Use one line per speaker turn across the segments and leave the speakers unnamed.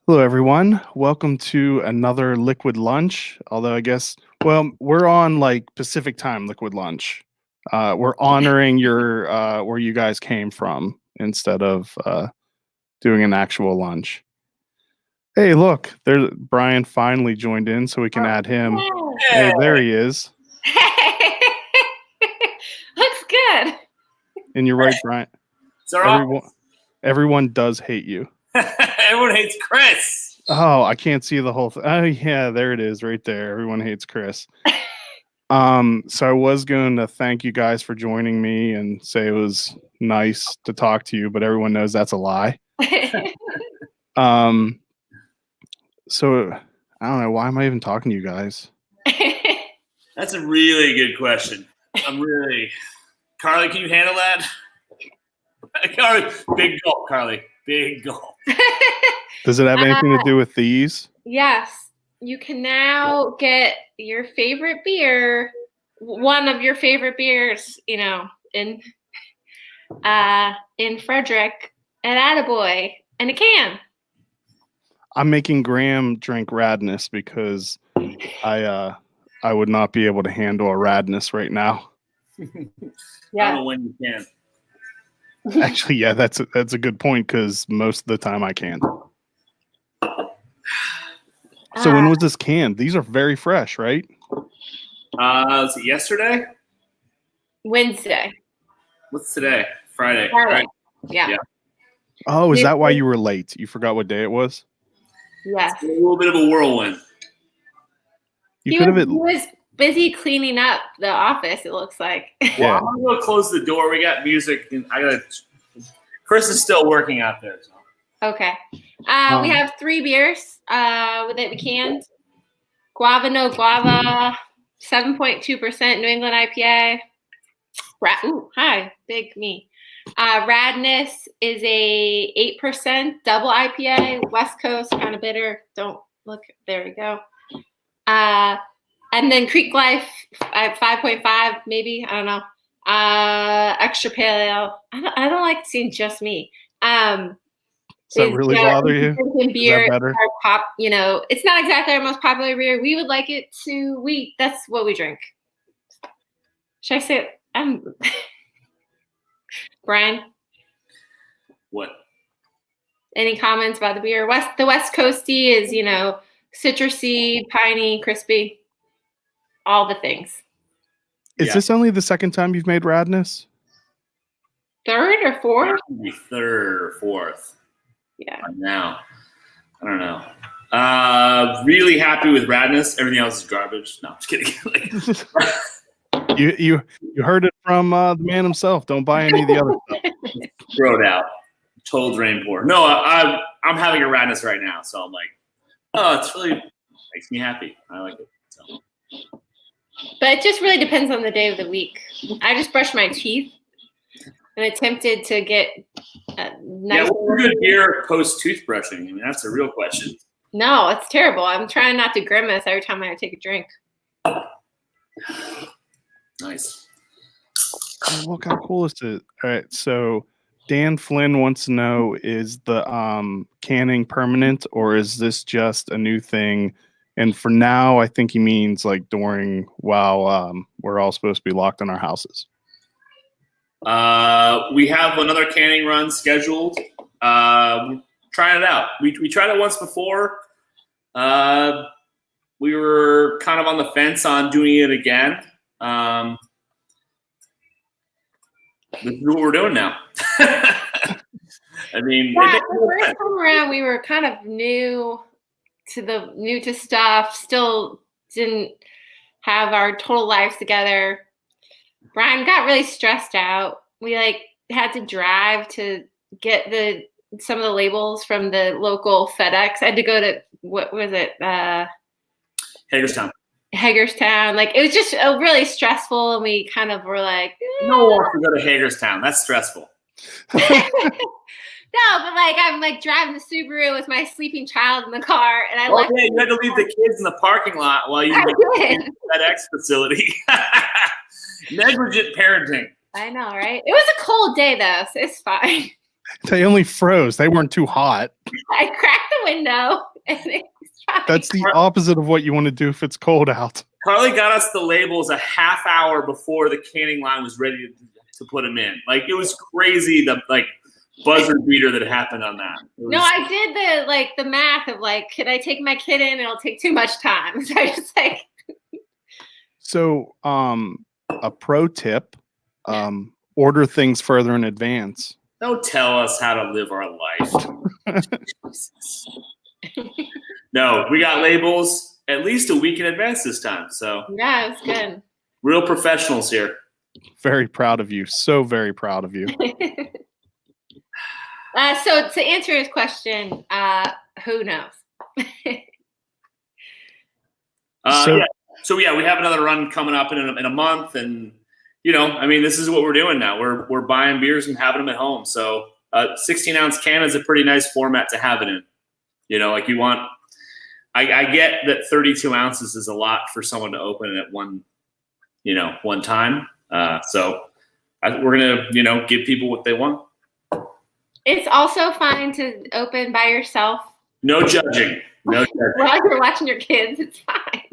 Hello, everyone. Welcome to another Liquid Lunch. Although I guess, well, we're on like Pacific Time Liquid Lunch. We're honoring your where you guys came from instead of doing an actual lunch. Hey, look, there. Brian finally joined in, so we can add him. Hey, there he is.
Looks good.
And you're right, Brian. Everyone does hate you.
Everyone hates Chris.
Oh, I can't see the whole thing. Oh, yeah, there it is right there. Everyone hates Chris. So I was going to thank you guys for joining me and say it was nice to talk to you, but everyone knows that's a lie. So I don't know. Why am I even talking to you guys?
That's a really good question. Carly, can you handle that? Carly, big gulp, Carly. Big gulp.
Does it have anything to do with these?
Yes. You can now get your favorite beer, one of your favorite beers, in Frederick at Attaboy in a can.
I'm making Graham drink Radness because I would not be able to handle a Radness right now.
Yeah. I don't know when you can.
Actually, yeah, that's a good point because most of the time I can. So when was this canned? These are very fresh, right?
Was it yesterday?
Wednesday.
What's today? Friday.
Right? Yeah.
Oh, is that why you were late? You forgot what day it was?
Yes.
A little bit of a whirlwind.
He was busy cleaning up the office, it looks like.
Well, I'm going to go close the door. We got music. And Chris is still working out there. So.
Okay. We have 3 beers that we canned. Guava No Guava, 7.2% New England IPA. Ooh, hi, big me. Radness is a 8% double IPA. West Coast, kind of bitter. Don't look. There we go. And then Creek Life at 5.5, maybe. I don't know. Extra pale ale. I don't like seeing just me.
Does that really bother you?
Beer,
is that better?
It's not exactly our most popular beer. We would like it to. That's what we drink. Should I say it? Brian?
What?
Any comments about the beer? The West Coasty is, citrusy, piney, crispy. All the things.
Is this only the second time you've made Radness?
Third or fourth?
Third or fourth.
Yeah.
Right now. I don't know. Really happy with Radness. Everything else is garbage. No, I'm just kidding.
You heard it from the man himself. Don't buy any of the other stuff.
Throw it out. Total drain pour. No, I'm having a Radness right now, so I'm like, oh, it's really makes me happy. I like it. So.
But it just really depends on the day of the week. I just brushed my teeth and attempted to get a nice.
Yeah, what's a good beer post toothbrushing? I mean, that's a real question.
No, it's terrible. I'm trying not to grimace every time I take a drink.
Nice.
Oh, look how cool is it? All right, so Dan Flynn wants to know: is the canning permanent, or is this just a new thing? And for now, I think he means like while we're all supposed to be locked in our houses.
We have another canning run scheduled. Trying it out. We tried it once before. We were kind of on the fence on doing it again. This is what we're doing now. I mean,
the first time around, we were kind of new to stuff. Still didn't have our total lives together. Brian got really stressed out. We had to drive to get some of the labels from the local FedEx. I had to go to what was it?
Hagerstown.
It was just really stressful, and we kind of were like,
no one wants to go to Hagerstown. That's stressful.
No, but I'm driving the Subaru with my sleeping child in the car, and
you had to leave the kids in the parking lot while you were in the FedEx facility. Negligent parenting.
I know, right? It was a cold day though, so it's fine.
They only froze. They weren't too hot.
I cracked the window. And it's fine.
That's the opposite of what you want to do if it's cold out.
Carly got us the labels a half hour before the canning line was ready to put them in. Like, it was crazy, the buzzer beater that happened on that.
No, I did the math of could I take my kid in? It'll take too much time. So I just
So, a pro tip, order things further in advance.
Don't tell us how to live our life. No, we got labels at least a week in advance this time. So
yeah, it's good.
Real professionals here.
Very proud of you. So very proud of you.
So to answer his question, who knows?
So we have another run coming up in a month, and this is what we're doing now. We're buying beers and having them at home. So 16-ounce can is a pretty nice format to have it in. You want. I get that 32 ounces is a lot for someone to open at one time. So we're gonna give people what they want.
It's also fine to open by yourself.
No judging. No judging.
While you're watching your kids, it's fine.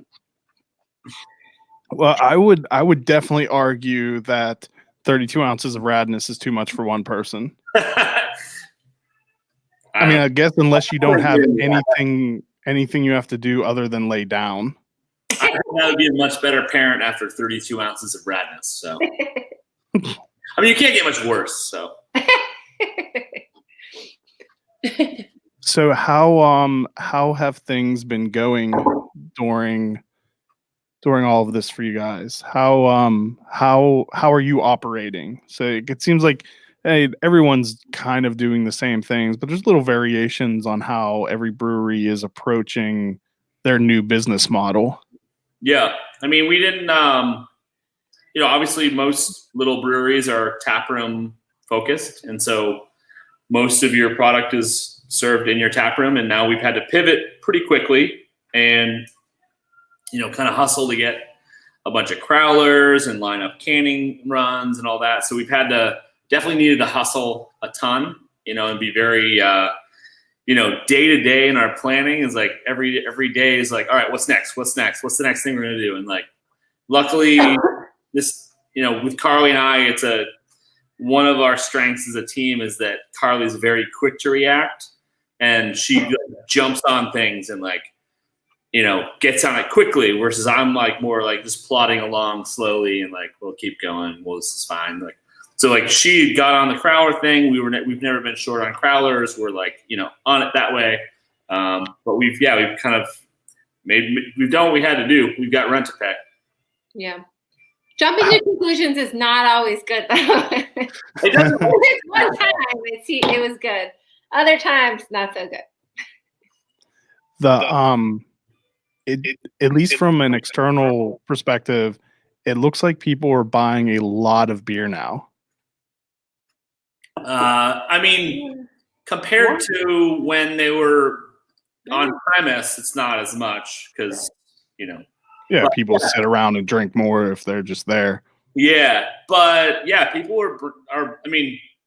Well, I would definitely argue that 32 ounces of radness is too much for one person. I guess unless you don't have anything you have to do other than lay down.
I think that would be a much better parent after 32 ounces of radness. So, you can't get much worse. So.
So how have things been going during all of this for you guys? How are you operating? So it seems like everyone's kind of doing the same things, but there's little variations on how every brewery is approaching their new business model.
Yeah, we didn't. Obviously, most little breweries are taproom focused, and so most of your product is served in your tap room, and now we've had to pivot pretty quickly and kind of hustle to get a bunch of crowlers and line up canning runs and all that. So we've definitely needed to hustle a ton, and be very day to day in our planning is every day is all right, what's next? What's the next thing we're gonna do? And luckily this, with Carly and I, it's one of our strengths as a team is that Carly's very quick to react, and she jumps on things and gets on it quickly, versus I'm more just plodding along slowly and we'll keep going. Well, this is fine. So she got on the crowler thing. We've never been short on crowlers. We're on it that way. But we've kind of we've done what we had to do. We've got rent to pay.
Yeah. Jumping to conclusions is not always good, though.
It doesn't.
One time it was good. Other times, not so good.
At least from an external perspective, it looks like people are buying a lot of beer now.
Compared to when they were on premise, it's not as much because
Yeah, people sit around and drink more if they're just there.
Yeah, but people are.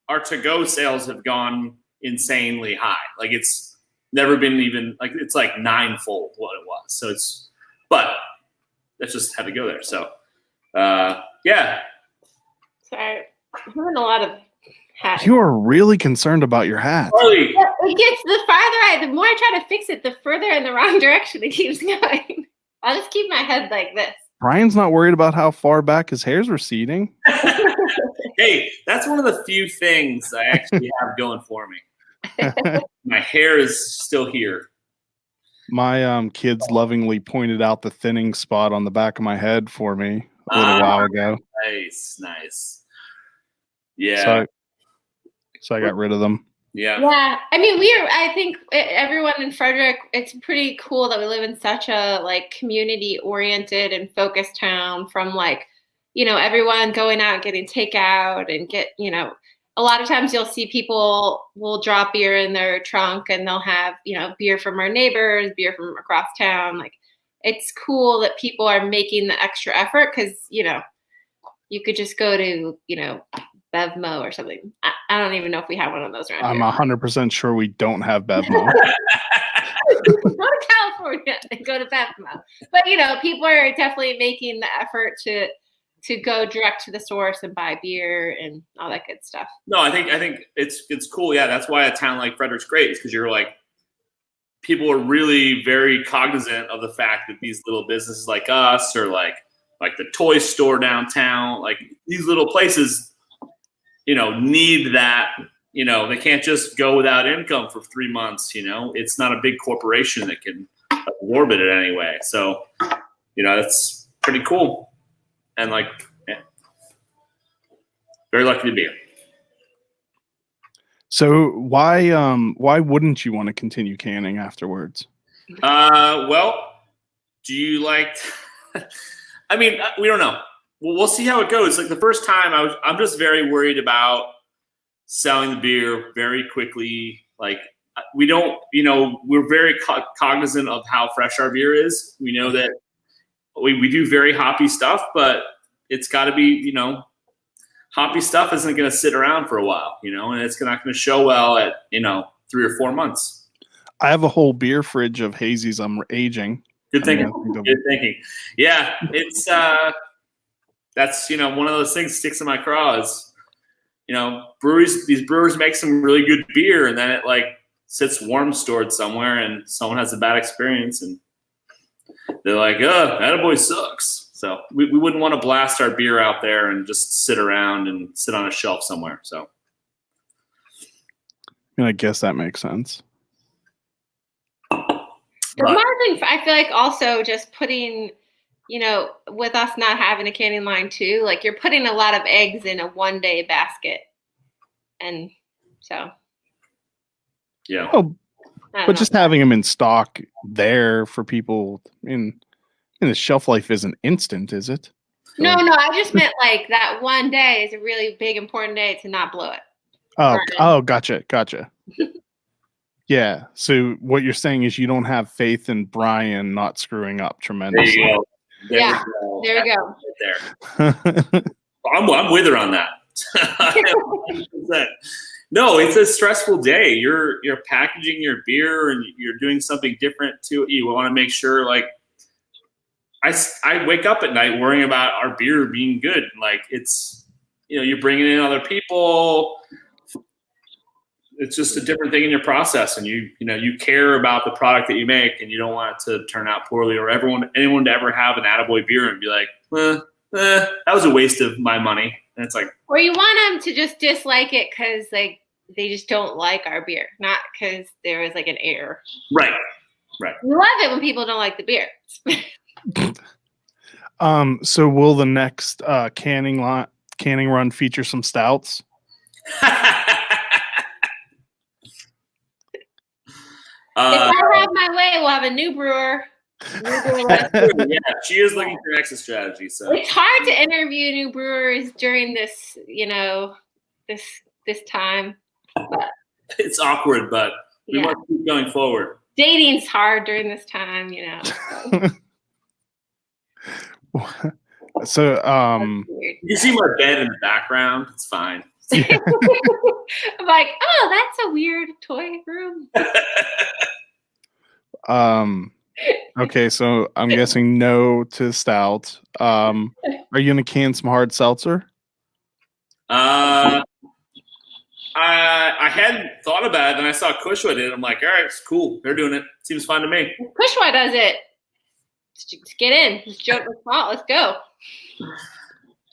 Our to-go sales have gone insanely high. It's never been even it's ninefold what it was. So but that's just had to go there. So, yeah.
Sorry, I'm having a lot of hats.
You are really concerned about your hat.
Carly.
It gets the more I try to fix it, the further in the wrong direction it keeps going. I'll just keep my head like this.
Brian's not worried about how far back his hair's receding.
Hey, that's one of the few things I actually have going for me. My hair is still here.
My kids lovingly pointed out the thinning spot on the back of my head for me a little while ago.
Nice. Yeah.
So I got rid of them.
Yeah.
Yeah. I think everyone in Frederick, it's pretty cool that we live in such a community oriented and focused town, from everyone going out and getting takeout and a lot of times you'll see people will drop beer in their trunk and they'll have, beer from our neighbors, beer from across town. It's cool that people are making the extra effort, because, you could just go to, Bevmo or something. I don't even know if we have one of those around
I'm
here.
100% sure we don't have Bevmo.
to California and go to Bethmo. But people are definitely making the effort to go direct to the source and buy beer and all that good stuff.
No, I think it's cool. Yeah, that's why a town like Frederick's great, is because you're like, people are really very cognizant of the fact that these little businesses like us, or like the toy store downtown, like these little places, need that. They can't just go without income for 3 months. It's not a big corporation that can absorb it in any way. So, that's pretty cool. And very lucky to be here.
So why wouldn't you want to continue canning afterwards?
Well, do you like? I mean, we don't know. We'll see how it goes. Like the first time, I'm just very worried about selling the beer very quickly. Like we don't, we're very cognizant of how fresh our beer is. We know that we do very hoppy stuff, but it's got to be, hoppy stuff isn't going to sit around for a while, and it's not going to show well at, 3 or 4 months.
I have a whole beer fridge of hazies I'm aging.
Good thinking. Good thinking. Yeah, it's that's one of those things that sticks in my craw is, these brewers make some really good beer, and then it sits warm stored somewhere, and someone has a bad experience, and they're like, Attaboy sucks. So we wouldn't want to blast our beer out there and just sit around and sit on a shelf somewhere. So
I guess that makes sense.
The margin, I feel like also just putting, with us not having a canning line too, like you're putting a lot of eggs in a one-day basket. And so.
Yeah.
Oh, but just having them in stock there for people the shelf life isn't instant, is it?
No, I just meant that one day is a really big, important day to not blow it.
Oh, gotcha. Yeah. So what you're saying is you don't have faith in Brian not screwing up tremendously.
There you go.
There we go.
There. I'm with her on that. No, it's a stressful day. You're packaging your beer and you're doing something different to it. You want to make sure I wake up at night worrying about our beer being good. It's, you're bringing in other people. It's just a different thing in your process, and you care about the product that you make, and you don't want it to turn out poorly, or anyone to ever have an Attaboy beer and be like, that was a waste of my money. And it's like,
or you want them to just dislike it because they just don't like our beer, not because there was an error.
Right.
We love it when people don't like the beer.
So will the next canning run feature some stouts?
If I have my way, we'll have a new brewer.
Yeah, she is looking for an exit strategy. So
it's hard to interview new brewers during this, this time. But
it's awkward, but we want to keep going forward.
Dating's hard during this time,
So
you see my bed in the background. It's fine.
I'm like, oh, that's a weird toy room.
Okay, so I'm guessing no to stout. Are you gonna can some hard seltzer?
I hadn't thought about it, and I saw Kushwa did it. I'm like, all right, it's cool. They're doing it. Seems fun to me.
Kushwa does it. Just get in. Just joke the spot. Let's go.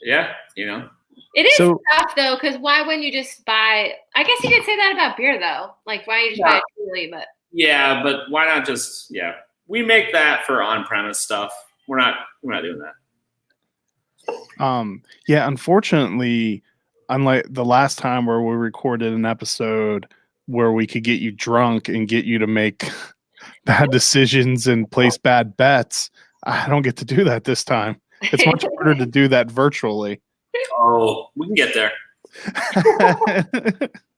Yeah,
It is tough though, because why wouldn't you just buy? I guess you could say that about beer though. Why don't you just buy it truly? But
yeah, but why not just we make that for on-premise stuff. We're not doing that.
Yeah, unfortunately, unlike the last time where we recorded an episode where we could get you drunk and get you to make bad decisions and place bad bets, I don't get to do that this time. It's much harder to do that virtually.
Oh, we can get there.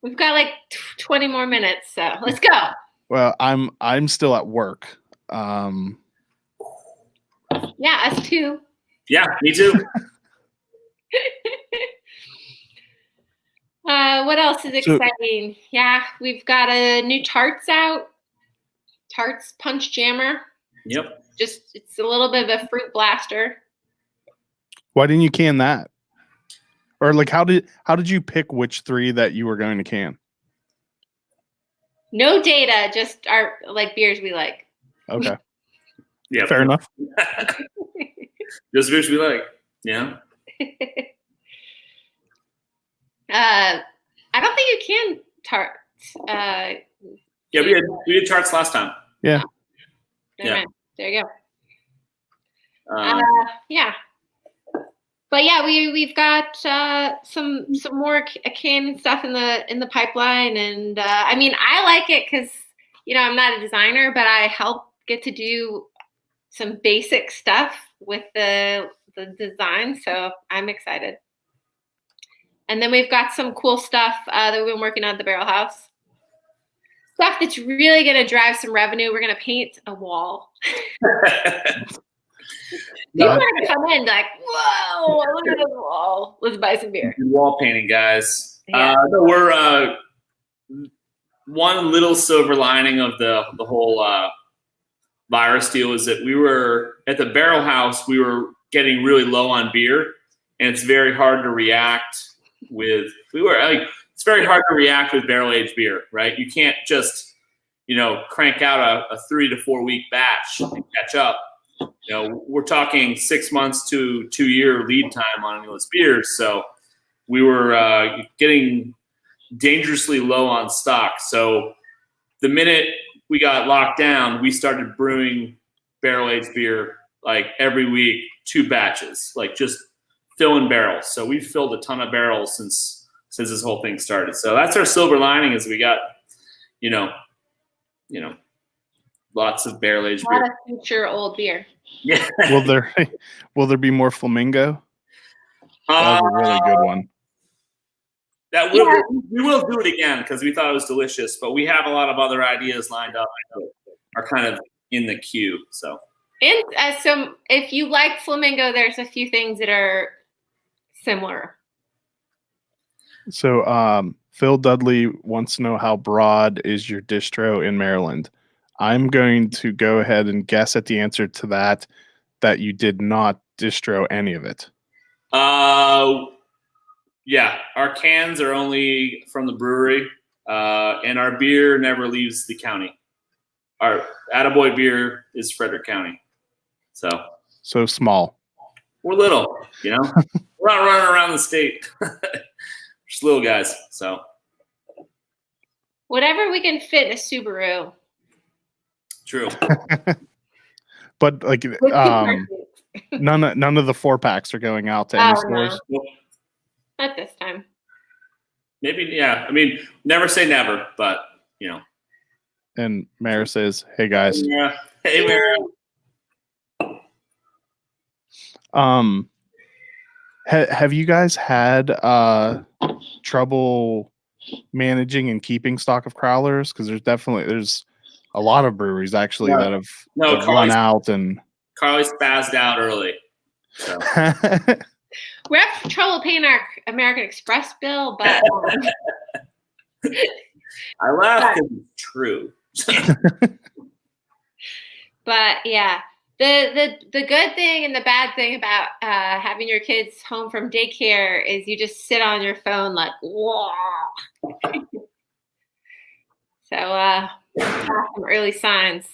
We've got 20 more minutes, so let's go.
Well, I'm still at work.
Yeah, us too.
Yeah, me too.
What else is exciting? Yeah, we've got a new tarts out. Tarts Punch Jammer.
Yep.
It's a little bit of a fruit blaster.
Why didn't you can that? Or like, how did you pick which 3 that you were going to can?
No data, just our like beers we like.
Okay.
Yeah.
Fair enough.
Just beers we like. Yeah.
I don't think you can tarts.
Yeah, we did tarts last time.
Yeah.
Never mind. There you go.
Um,
Yeah. But yeah, we've got some more can stuff in the pipeline, and I mean I like it because I'm not a designer, but I help get to do some basic stuff with the design, so I'm excited. And then we've got some cool stuff that we've been working on at the Barrel House. Stuff that's really going to drive some revenue. We're going to paint a wall. People are going to come in like, whoa, look at this wall. Let's buy some beer.
Wall painting, guys.
Yeah.
No, we're one little silver lining of the whole virus deal is that we were at the Barrel House. We were getting really low on beer, and it's very hard to react with. It's very hard to react with barrel aged beer, right? You can't just crank out a 3 to 4 week batch and catch up. We're talking 6 months to 2 year lead time on those beers. So we were getting dangerously low on stock. So the minute we got locked down, we started brewing barrel aged beer like every week, 2 batches, like just filling barrels. So we've filled a ton of barrels since this whole thing started. So that's our silver lining is we got, lots of barrel aged beer.
A lot of future old beer.
Yeah.
Will there be more Flamingo? That was a really good one.
We will do it again because we thought it was delicious, but we have a lot of other ideas lined up that are kind of in the queue. So,
and so if you like Flamingo, there's a few things that are similar.
So, Phil Dudley wants to know how broad is your distro in Maryland. I'm going to go ahead and guess at the answer to that you did not distro any of it.
Yeah, our cans are only from the brewery, and our beer never leaves the county. Our Attaboy Beer is Frederick County. So
small.
We're little, We're not running around the state. Just little guys, so.
Whatever we can fit in a Subaru.
True.
But like none of the 4-packs are going out to any stores.
No. Not this time.
Maybe, yeah. I mean, never say never, but
And Mara says, "Hey guys."
Yeah. Hey Mara.
Have you guys had trouble managing and keeping stock of crowlers? Because there's a lot of breweries actually that have run out, and
Carly spazzed out early. So.
We're having trouble paying our American Express bill, but
I laugh because it's true.
But yeah. The good thing and the bad thing about having your kids home from daycare is you just sit on your phone like, whoa. So some early signs.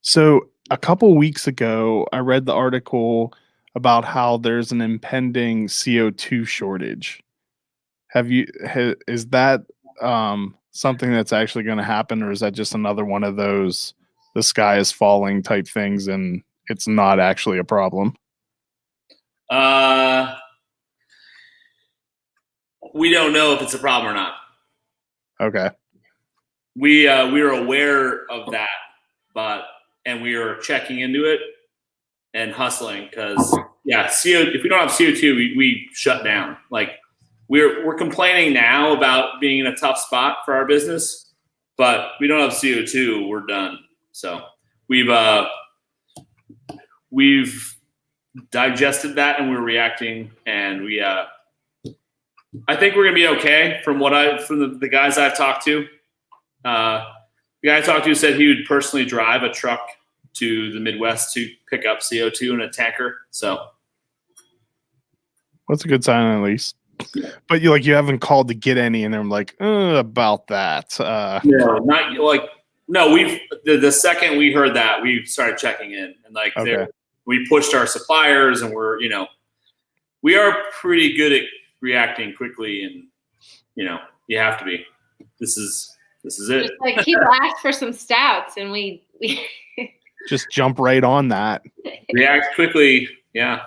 So a couple weeks ago, I read the article about how there's an impending CO2 shortage. Is that something that's actually going to happen, or is that just another one of those the sky is falling type things and it's not actually a problem?
We don't know if it's a problem or not.
Okay.
We are aware of that, and we are checking into it and hustling because if we don't have CO2, we shut down. Like we're complaining now about being in a tough spot for our business, but we don't have CO2, we're done. So we've digested that and we're reacting, and I think we're gonna be okay from the guys I've talked to. The guy I talked to said he would personally drive a truck to the Midwest to pick up CO2 in a tanker. So
that's a good sign at least. But you haven't called to get any, and I'm like, about that.
No, not like no. The second we heard that, we started checking in, and like
Okay.
we pushed our suppliers, and we are pretty good at reacting quickly, and you have to be. This is it.
Just like people asked for some stouts, and we
just jump right on that.
React quickly, yeah.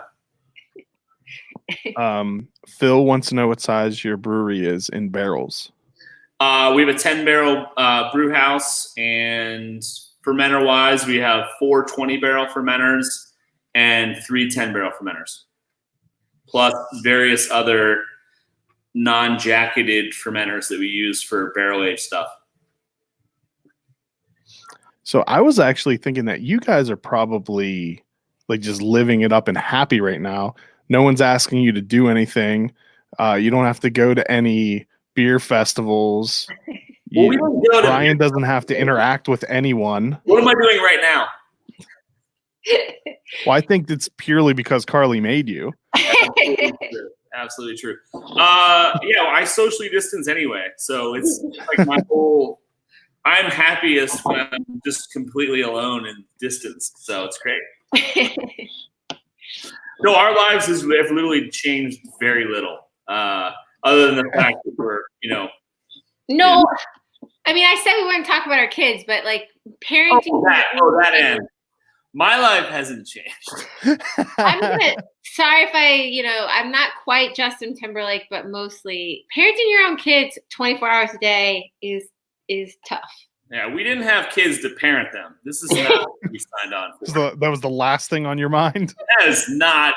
Phil wants to know what size your brewery is in barrels.
We have a 10-barrel brew house, and fermenter-wise, we have 4 20-barrel fermenters and 3 10-barrel fermenters, plus various other non-jacketed fermenters that we use for barrel-aged stuff.
So I was actually thinking that you guys are probably like just living it up and happy right now. No one's asking you to do anything. You don't have to go to any beer festivals.
Well, we don't go to
Brian doesn't have to interact with anyone.
What am I doing right now?
Well, I think it's purely because Carly made you.
Absolutely true. I socially distance anyway, so it's like my whole. I'm happiest when I'm just completely alone and distanced, so it's great. No, our lives have literally changed very little, other than the fact that we're,
No, I mean, I said we wouldn't talk about our kids, but like parenting.
That end. My life hasn't changed.
Sorry if I'm not quite Justin Timberlake, but mostly parenting your own kids 24 hours a day is tough.
Yeah, we didn't have kids to parent them. This is not what we signed on for.
That was the last thing on your mind?
That is not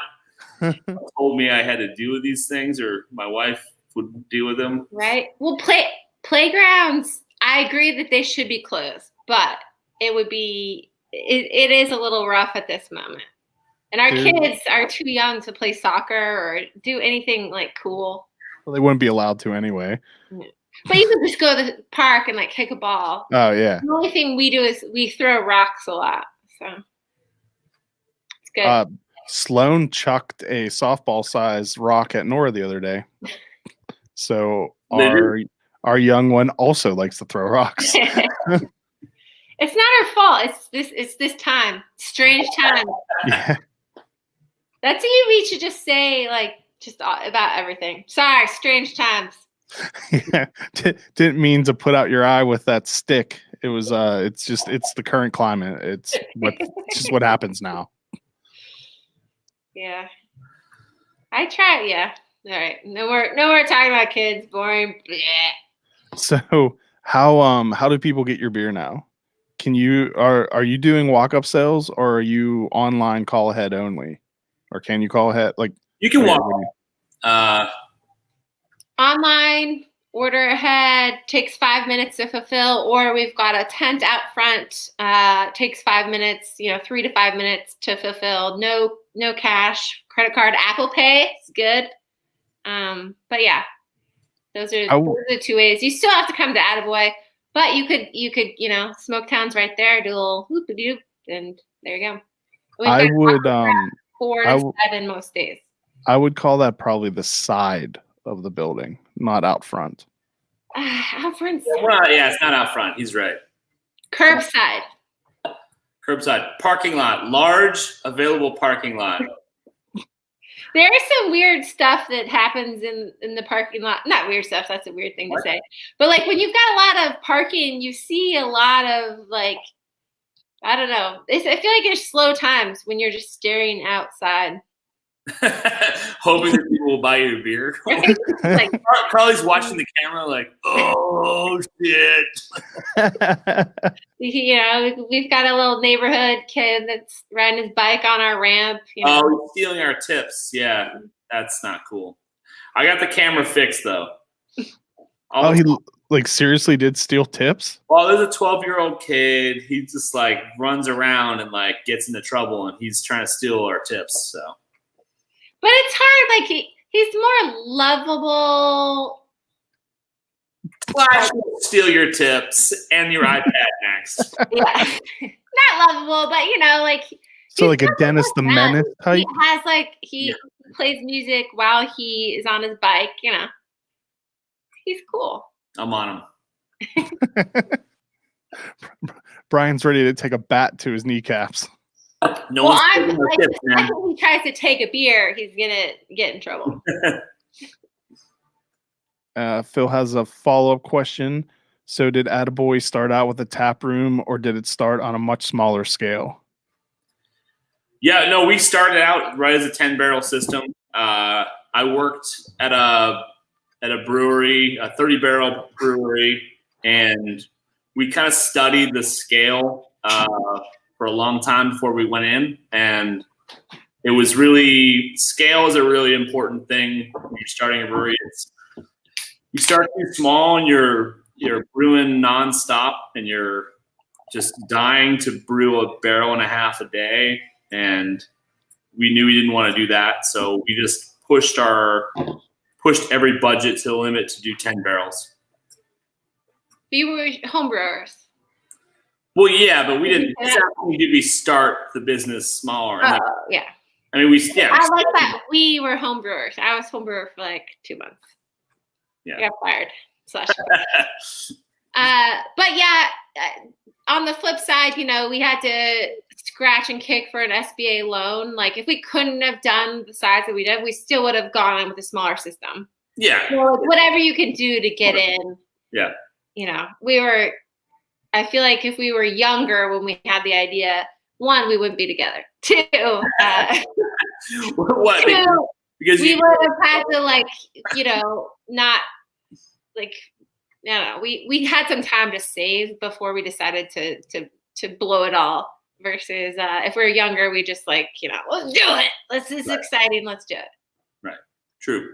told me I had to deal with these things, or my wife would deal with them.
Right. Well, playgrounds, I agree that they should be closed, but it is a little rough at this moment. And our kids are too young to play soccer or do anything like cool.
Well, they wouldn't be allowed to anyway.
But you can just go to the park and like kick a ball.
Oh yeah.
The only thing we do is we throw rocks a lot. So it's good.
Sloan chucked a softball sized rock at Nora the other day. So our young one also likes to throw rocks.
It's not her fault. It's this time. Strange time.
Yeah.
That's what we should just say, like, just about everything. Sorry, strange times.
Yeah. Didn't mean to put out your eye with that stick. It was it's the current climate. It's just what happens now.
Yeah. I try, yeah. All right. No more talking about kids. Boring. Blech.
So how do people get your beer now? Are you doing walk-up sales, or are you online call ahead only? Or can you call ahead? Like
you can walk
online, order ahead, takes 5 minutes to fulfill, or we've got a tent out front, takes 5 minutes, 3 to 5 minutes to fulfill. No cash, credit card, Apple Pay is good. But yeah, those are the 2 ways. You still have to come to Attaboy, but you could Smoketown's right there, do a little whoop-a-doop, and there you go.
I would
4 to 7 most days.
I would call that probably the side of the building, not out front.
Out front.
Yeah, it's not out front. He's right.
Curbside.
Parking lot. Large available parking lot.
There is some weird stuff that happens in the parking lot. Not weird stuff. That's a weird thing to say. But like when you've got a lot of parking, you see a lot of like, I don't know. I feel like there's slow times when you're just staring outside.
Hoping that people will buy you a beer. Like Carly's watching the camera like, oh shit.
We've got a little neighborhood kid that's riding his bike on our ramp.
Oh, he's stealing our tips. Yeah, that's not cool. I got the camera fixed though.
He seriously did steal tips?
Well, there's a 12-year-old kid. He just like runs around and like gets into trouble, and he's trying to steal our tips. So.
But it's hard. Like he's more lovable Well,
steal your tips and your iPad next.
yeah, not lovable, but you know, like
So like a Dennis the Menace type.
He has like he plays music while he is on his bike. You know, he's cool.
I'm on him.
Brian's ready to take a bat to his kneecaps.
No
Well,
one's
I'm
taking our
like,
tips,
the
man.
second he tries to take a beer, he's gonna get in trouble.
Phil has a follow-up question. So did Attaboy start out with a tap room, or did it start on a much smaller scale?
Yeah, no, we started out right as a 10-barrel system. I worked at a brewery, a 30-barrel brewery, and we kind of studied the scale for a long time before we went in. And it was really, scale is a really important thing when you're starting a brewery. You start too small and you're brewing nonstop and you're just dying to brew a barrel and a half a day. And we knew we didn't want to do that. So we just pushed every budget to the limit to do 10 barrels.
You were homebrewers.
Well, yeah, but we didn't. Exactly, did we start the business smaller?
Oh, yeah.
I mean,
I like that we were homebrewers. I was homebrewer for like 2 months.
Yeah.
I got fired. But yeah, on the flip side, you know, we had to scratch and kick for an SBA loan. Like if we couldn't have done the size that we did, we still would have gone in with a smaller system.
Yeah.
So whatever you can do to get in.
Yeah.
You know, I feel like if we were younger when we had the idea, one, we wouldn't be together. Two,
what? Because
we would have had to like, you know, not like, no, we had some time to save before we decided to blow it all. Versus if we were younger, we just like, you know, let's do it. This is exciting. Let's do it.
Right. True.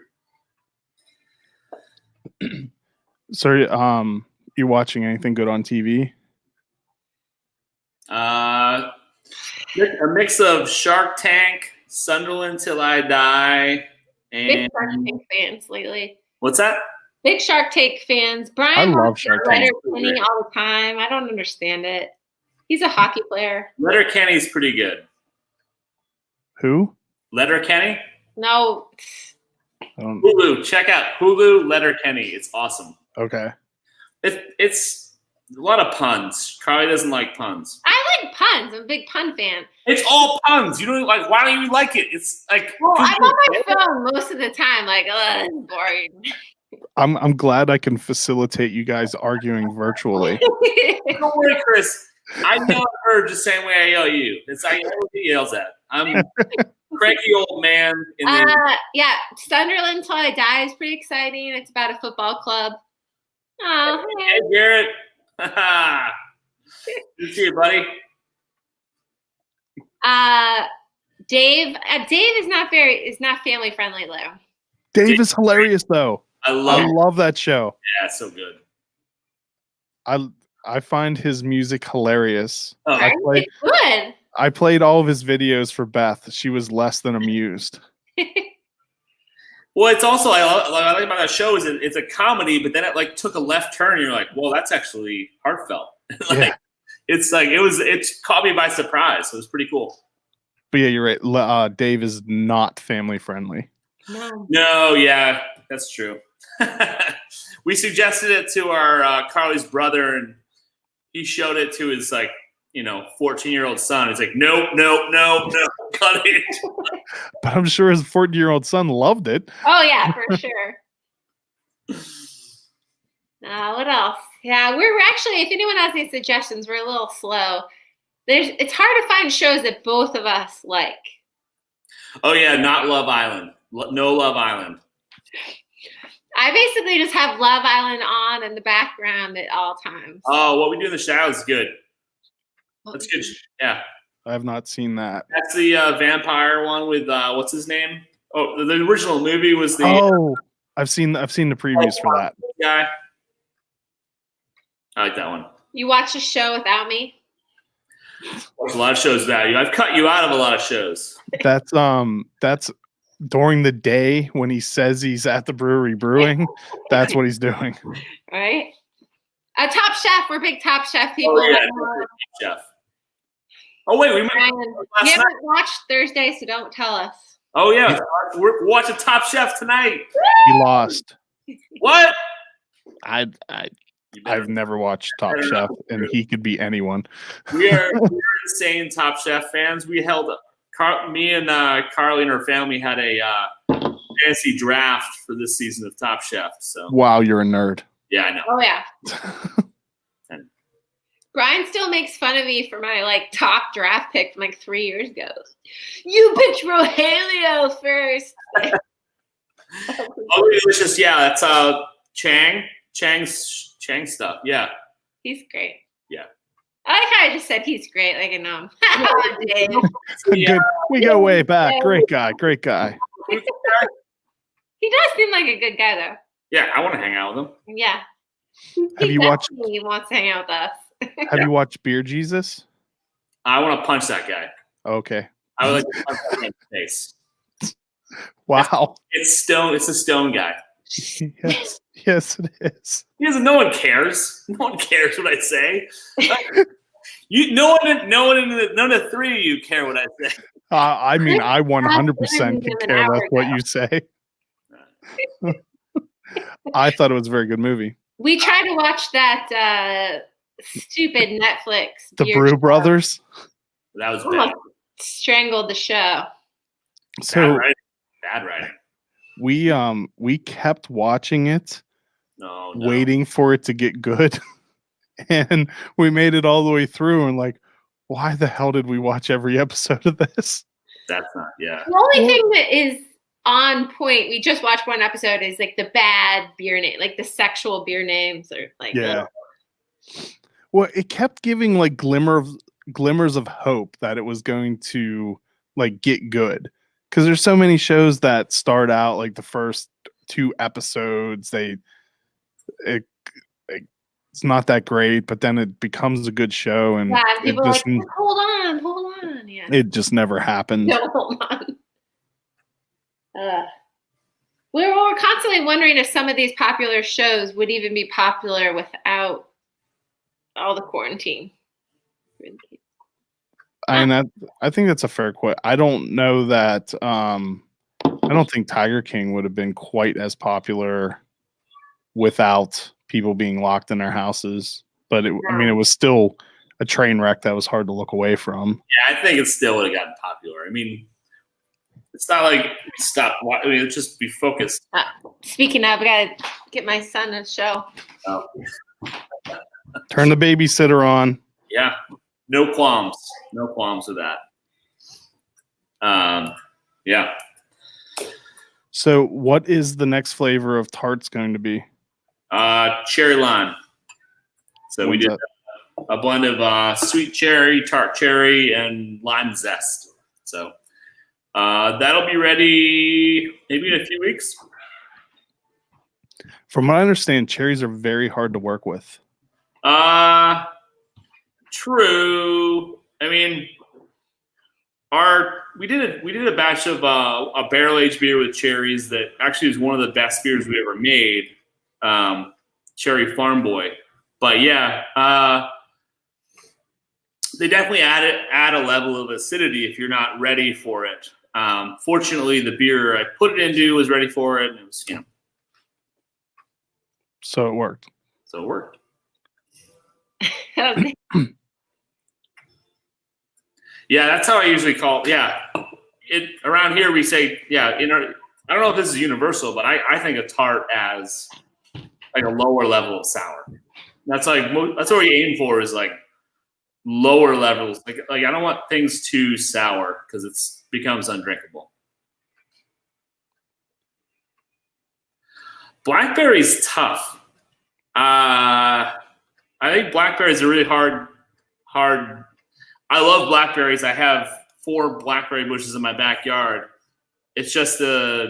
So, you watching anything good on TV?
A mix of Shark Tank, Sunderland Till I Die, and
Big Shark Tank fans lately.
What's that?
Big Shark Tank fans. Brian
I love
watches
Shark Tank.
Letterkenny all the time. I don't understand it. He's a hockey player.
Letterkenny's pretty good.
Who?
Letterkenny?
No.
Hulu. Check out Hulu Letterkenny. It's awesome.
Okay.
It's a lot of puns. Carly doesn't like puns.
I like puns. I'm a big pun fan.
It's all puns. You don't like. Why don't you like it? It's like.
Well, I'm on my phone most of the time. Like, oh, it's boring.
I'm glad I can facilitate you guys arguing virtually.
Don't worry, Chris. I yell at her just the same way I yell at you. It's like he yells at. I'm a cranky old man.
Yeah, Sunderland Till I Die is pretty exciting. It's about a football club. Oh,
hey, Garrett. Good to see you, buddy.
Dave is not family friendly though.
Dave is hilarious though.
I love
that show.
Yeah, it's so good.
I find his music hilarious.
Oh,
it's good.
I played all of his videos for Beth. She was less than amused.
Well, it's also I like about that show is it's a comedy, but then it like took a left turn. And you're like, well, that's actually heartfelt. It caught me by surprise. So it was pretty cool.
But yeah, you're right. Dave is not family friendly.
No, yeah, that's true. We suggested it to our Carly's brother, and he showed it to his 14-year-old son. He's like, no, cut it.
But I'm sure his 14-year-old son loved it.
Oh yeah, for sure. What else? Yeah, we're actually, if anyone has any suggestions, we're a little slow. It's hard to find shows that both of us like.
Oh yeah, not Love Island. No Love Island.
I basically just have Love Island on in the background at all times.
Oh, What We Do in the Shadows is good. That's good. Yeah.
I have not seen that.
That's the vampire one with what's his name? Oh, the original movie was the.
Oh, I've seen the previews for that.
Guy. I like that one.
You watch a show without me?
There's a lot of shows without you. I've cut you out of a lot of shows.
That's during the day when he says he's at the brewery brewing, that's what he's doing.
Right? A Top Chef. We're big Top Chef people.
Oh, yeah, Chef. Oh, wait, we might
Brian,
last
you
night.
haven't watched Thursday, so don't tell us.
Oh, yeah. We're watching Top Chef tonight.
He lost.
What?
I've never watched Top Chef, and he could be anyone.
We're insane Top Chef fans. We held me and Carly and her family had a fantasy draft for this season of Top Chef. So
Wow, you're a nerd.
yeah, I know.
Oh yeah. Brian still makes fun of me for my top draft pick from 3 years ago. You picked Rogelio first.
Oh, delicious! Yeah, that's Chang's stuff. Yeah,
He's great.
Yeah.
I like how I just said he's great. Like I know him. Dave.
Good. We go way back. Great guy. Great guy.
He does seem like a good guy though.
Yeah, I want to hang out with him.
Yeah.
Have you watched?
He wants to hang out with us.
Have you watched Beer Jesus?
I want to punch that guy.
Okay.
I would like to punch that guy in the face.
Wow.
It's a stone guy.
Yes, it is.
No one cares. No one cares what I say. None of the three of you care what I say.
I mean, I 100% could care less what you say. I thought it was a very good movie.
We tried to watch that stupid Netflix.
The Brew Brothers.
That was bad.
Strangled the show.
So
bad writing.
We kept watching it,
no.
waiting for it to get good, and we made it all the way through. And why the hell did we watch every episode of this?
That's not. Yeah.
The only thing that is on point, we just watched one episode, is the bad beer name, the sexual beer names, or
yeah. Well, it kept giving glimmers of hope that it was going to get good. Because there's so many shows that start out the first 2 episodes, it's not that great, but then it becomes a good show, and
people are hold on, yeah.
It just never happened.
No, hold on. We're constantly wondering if some of these popular shows would even be popular without all the quarantine.
I think that's a fair question. I don't know that. I don't think Tiger King would have been quite as popular without people being locked in their houses. But it was still a train wreck that was hard to look away from.
Yeah, I think it still would have gotten popular. I mean, it's not like stop. I mean, it's just be focused.
Speaking of, I gotta get my son a show.
Oh.
Turn the babysitter on.
Yeah. No qualms with that. Yeah.
So, what is the next flavor of tarts going to be?
Cherry lime. So we did a blend of sweet cherry, tart cherry, and lime zest. So that'll be ready maybe in a few weeks.
From what I understand, cherries are very hard to work with.
True. I mean, we did a batch of a barrel aged beer with cherries that actually was one of the best beers we ever made. Cherry Farm Boy. But yeah, they definitely add a level of acidity if you're not ready for it. Fortunately, the beer I put it into was ready for it, and it was
So it worked.
Yeah, that's how I usually call. Yeah, around here we say I don't know if this is universal, but I think a tart as a lower level of sour. That's that's what we aim for, is lower levels. I don't want things too sour because it becomes undrinkable. Blackberry's tough. I think blackberries are really hard. I love blackberries. I have 4 blackberry bushes in my backyard. It's just not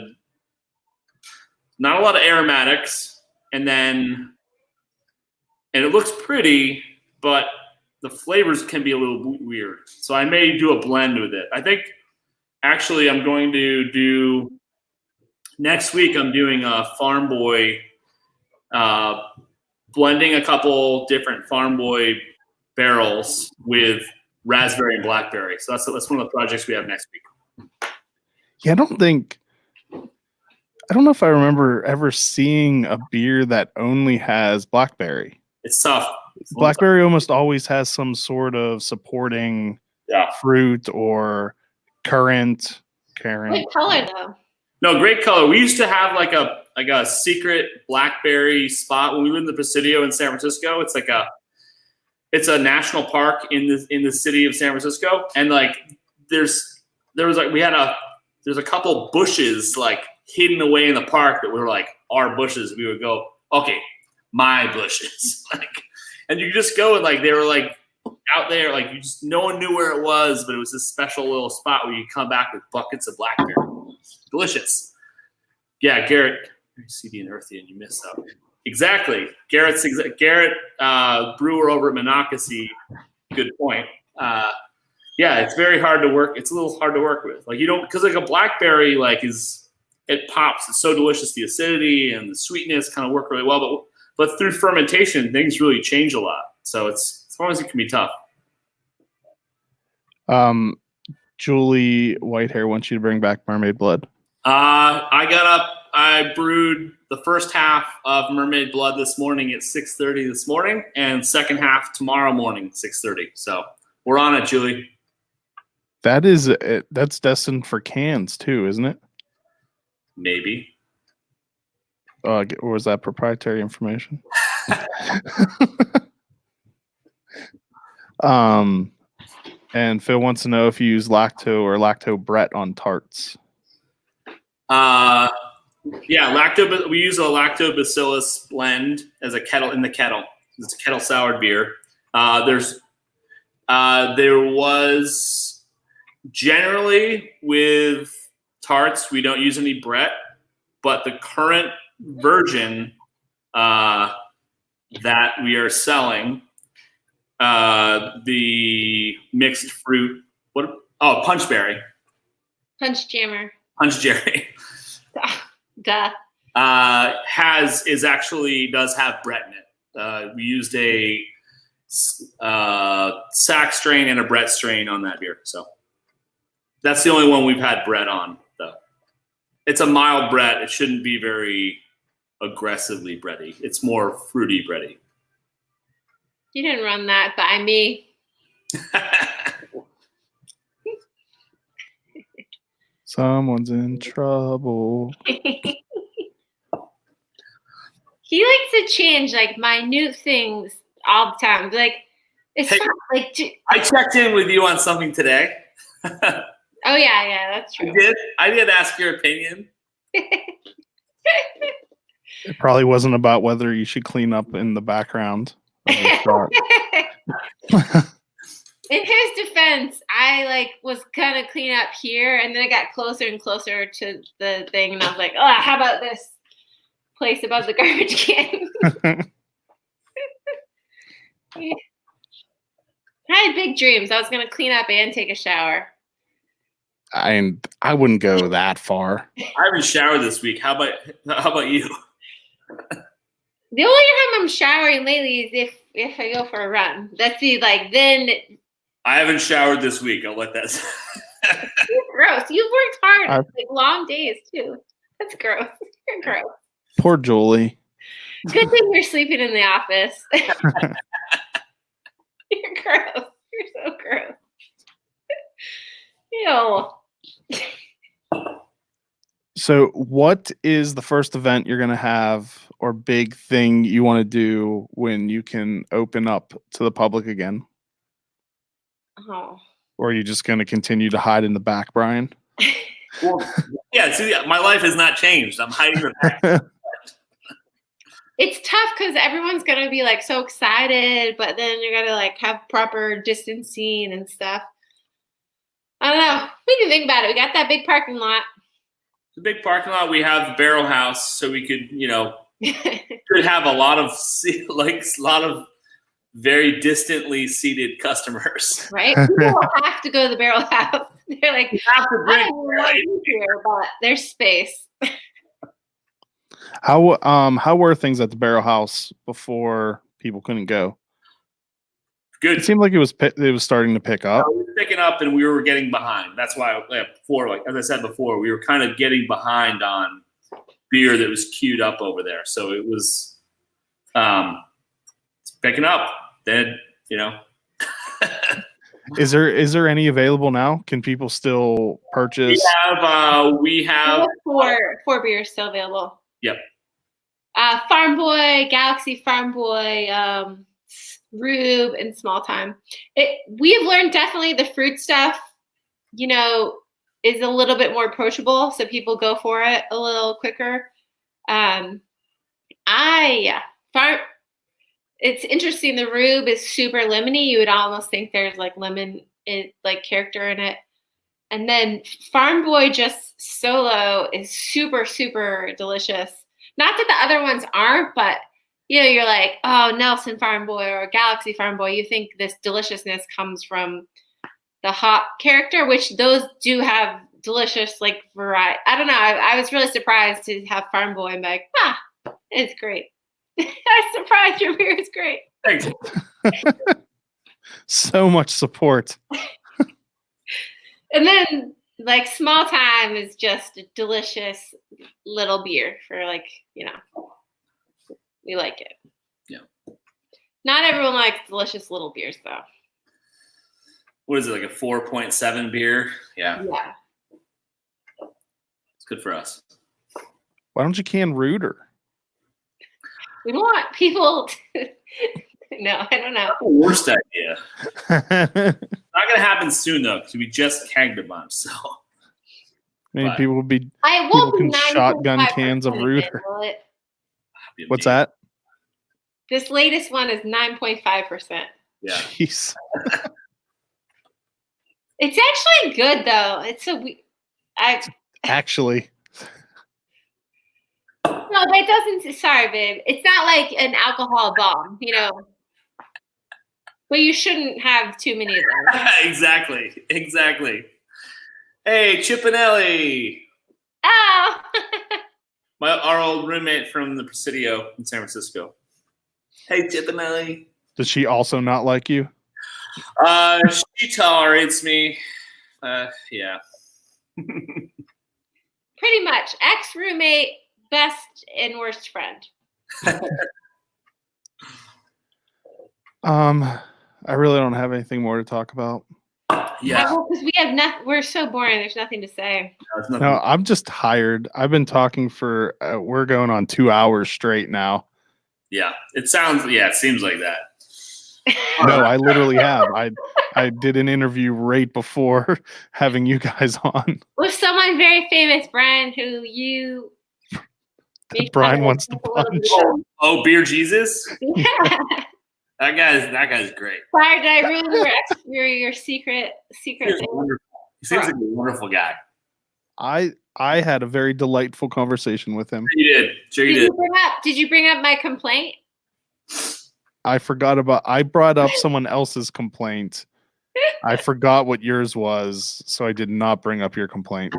a lot of aromatics, and it looks pretty, but the flavors can be a little weird. So I may do a blend with it. I think actually, I'm going to do next week. I'm doing a Farm Boy, blending a couple different Farm Boy barrels with raspberry and blackberry. So that's one of the projects we have next week.
Yeah, I don't know if I remember ever seeing a beer that only has blackberry.
It's tough.
Blackberry almost always has some sort of supporting fruit or currant.
Great color though.
No, great color. We used to have like a secret blackberry spot when we lived in the Presidio in San Francisco. It's a national park in the city of San Francisco, and like there's a couple bushes like hidden away in the park that were like our bushes. We would go, okay, my bushes, like, and you could just go and like they were like out there, like no one knew where it was, but it was this special little spot where you come back with buckets of blackberry. Delicious. Yeah, Garrett, very seedy and earthy, and you missed out. Exactly. Garrett, brewer over at Monocacy. Good point. Yeah, it's very hard to work. It's a little hard to work with. Like because like a blackberry it pops. It's so delicious. The acidity and the sweetness kind of work really well. But through fermentation, things really change a lot. So sometimes it can be tough.
Julie Whitehair wants you to bring back Mermaid Blood.
I got up. I brewed the first half of Mermaid Blood this morning at 6:30 this morning, and second half tomorrow morning, 6:30. So we're on it, Julie.
That's destined for cans too, isn't it?
Maybe.
Or was that proprietary information? And Phil wants to know if you use lacto or lacto Brett on tarts.
Yeah, we use a lactobacillus blend as a kettle in the kettle. It's a kettle soured beer. There was generally with tarts we don't use any Brett, but the current version that we are selling, the mixed fruit, punchberry,
Punch Jammer,
Punch Jerry.
Duh.
Does have Brett in it. We used a Sack strain and a Brett strain on that beer, so that's the only one we've had Brett on, though. It's a mild Brett. It shouldn't be very aggressively bready. It's more fruity bready.
You didn't run that by me.
Someone's in trouble.
He likes to change like minute things all the time. Like it's
Hey,
not, like
I checked in with you on something today.
oh yeah, that's true.
I did ask your opinion.
It probably wasn't about whether you should clean up in the background of your truck.
In his defense, I was gonna clean up here, and then I got closer and closer to the thing, and I was like, "Oh, how about this place above the garbage can?" I had big dreams. I was gonna clean up and take a shower.
I wouldn't go that far.
I haven't showered this week. How about you?
The only time I'm showering lately is if I go for a run. That's then.
I haven't showered this week. I'll let that.
You're gross. You've worked hard, long days too. That's gross. You're gross.
Poor Julie.
Good thing you're sleeping in the office. You're gross. You're so gross. Ew.
So, what is the first event you're going to have or big thing you want to do when you can open up to the public again?
Oh.
Or are you just going to continue to hide in the back, Brian?
Well, yeah, see, my life has not changed. I'm hiding in the back.
It's tough because everyone's going to be so excited, but then you're going to have proper distancing and stuff. I don't know. We can think about it. We got that big parking lot.
The big parking lot. We have the barrel house, so we could, could have a lot of very distantly seated customers.
Right? People have to go to the barrel house. They're like,
You have to
I
drink.
don't want to be here, but there's space.
How were things at the barrel house before people couldn't go?
Good.
It seemed like it was starting to pick up.
We were picking up, and we were getting behind. That's why before, like as I said before, we were kind of getting behind on beer that was queued up over there. So it was picking up. Then
Is there any available now? Can people still purchase?
We have
four beers still available.
Yep.
Farm Boy, Galaxy Farm Boy, Rube, and Small Time. We have learned definitely the fruit stuff, is a little bit more approachable, so people go for it a little quicker. It's interesting. The Rube is super lemony. You would almost think there's like lemon character in it. And then Farm Boy just solo is super, super delicious. Not that the other ones aren't, but you're like, oh, Nelson Farm Boy or Galaxy Farm Boy. You think this deliciousness comes from the hop character, which those do have delicious variety. I don't know. I was really surprised to have Farm Boy and be like, it's great. I'm surprised your beer is great.
Thanks.
So much support.
And then Small Time is just a delicious little beer for we like it.
Yeah.
Not everyone likes delicious little beers though.
What is it, like a 4.7 beer? Yeah.
Yeah.
It's good for us.
Why don't you can Rooter?
We don't want people to no, I don't know.
That's the worst idea. Not gonna happen soon though, because we just kegged a bunch. So
maybe people will be.
I
People
won't
can
be
shotgun cans of Rooter. What's that?
This latest one is 9.5%.
Yeah.
Jeez.
It's actually good though. It's
Actually.
No, that doesn't. Sorry, babe. It's not like an alcohol bomb, But you shouldn't have too many of them.
Exactly. Hey, Chip and Ellie.
Oh.
Our old roommate from the Presidio in San Francisco. Hey, Chip and Ellie.
Does she also not like you?
She tolerates me. Yeah.
Pretty much. Ex-roommate, best and worst friend.
I really don't have anything more to talk about.
Yeah.
Because we have nothing. We're so boring. There's nothing to say.
No, I'm just tired. I've been talking for. We're going on 2 hours straight now.
Yeah. It seems like that.
No, I literally have. I did an interview right before having you guys on.
With someone very famous, Brian, who you.
Brian wants to punch.
Oh, Beer Jesus?
Yeah.
That guy's great.
Sorry, did I ruin your secret
He's
thing?
wonderful. He seems like a wonderful guy.
I had a very delightful conversation with him.
You did. Sure you did.
Did you bring up my complaint?
I brought up someone else's complaint. I forgot what yours was, so I did not bring up your complaint.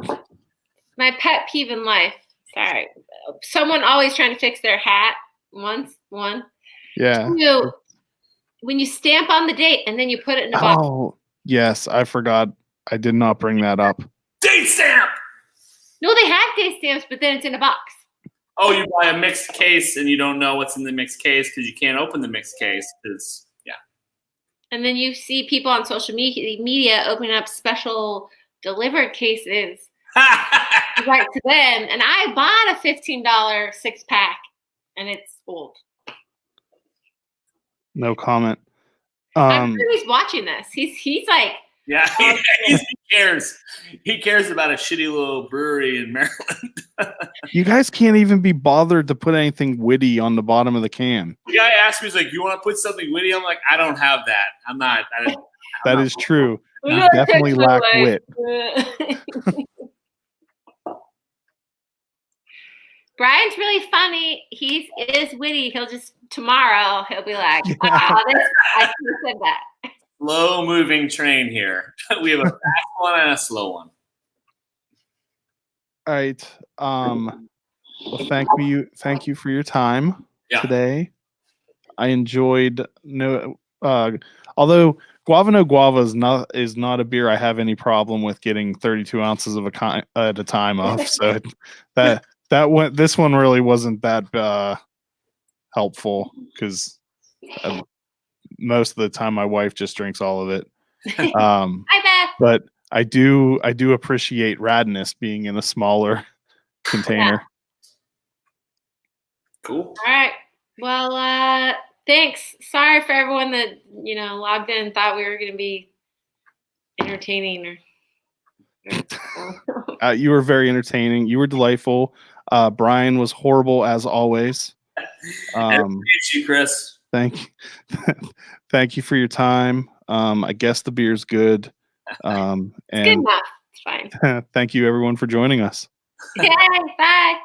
My pet peeve in life. Sorry. Someone always trying to fix their hat. One.
Yeah.
Two, when you stamp on the date and then you put it in a box.
Oh, yes, I forgot. I did not bring that up.
Date stamp!
No, they have date stamps, but then it's in a box.
Oh, you buy a mixed case and you don't know what's in the mixed case because you can't open the mixed case because, yeah.
And then you see people on social media opening up special delivered cases right to them. And I bought a $15 6-pack and it's old.
No comment.
I'm sure he's watching this. He's like,
yeah, he cares. He cares about a shitty little brewery in Maryland.
You guys can't even be bothered to put anything witty on the bottom of the can.
The guy asked me, he's like, you want to put something witty? I'm like, I don't have that. I'm not.
That is true. You definitely lack wit.
Brian's really funny. He is witty. Tomorrow he'll be like, "Wow, I should have said that."
Slow moving train here. We have a fast one and a slow one.
All right. Well, thank you for your time today. I enjoyed although Guava No Guava is not a beer I have any problem with getting 32 ounces of at a time of. So this one really wasn't that helpful because most of the time my wife just drinks all of it.
Hi, Beth.
But I do appreciate Radness being in a smaller container.
Yeah.
Cool.
All right. Well, thanks. Sorry for everyone that logged in and thought we were going to be entertaining.
You were very entertaining. You were delightful. Brian was horrible as always.
You, Chris.
Thank you for your time. I guess the beer's good.
It's good enough. It's fine.
Thank you everyone for joining us.
Yay, bye.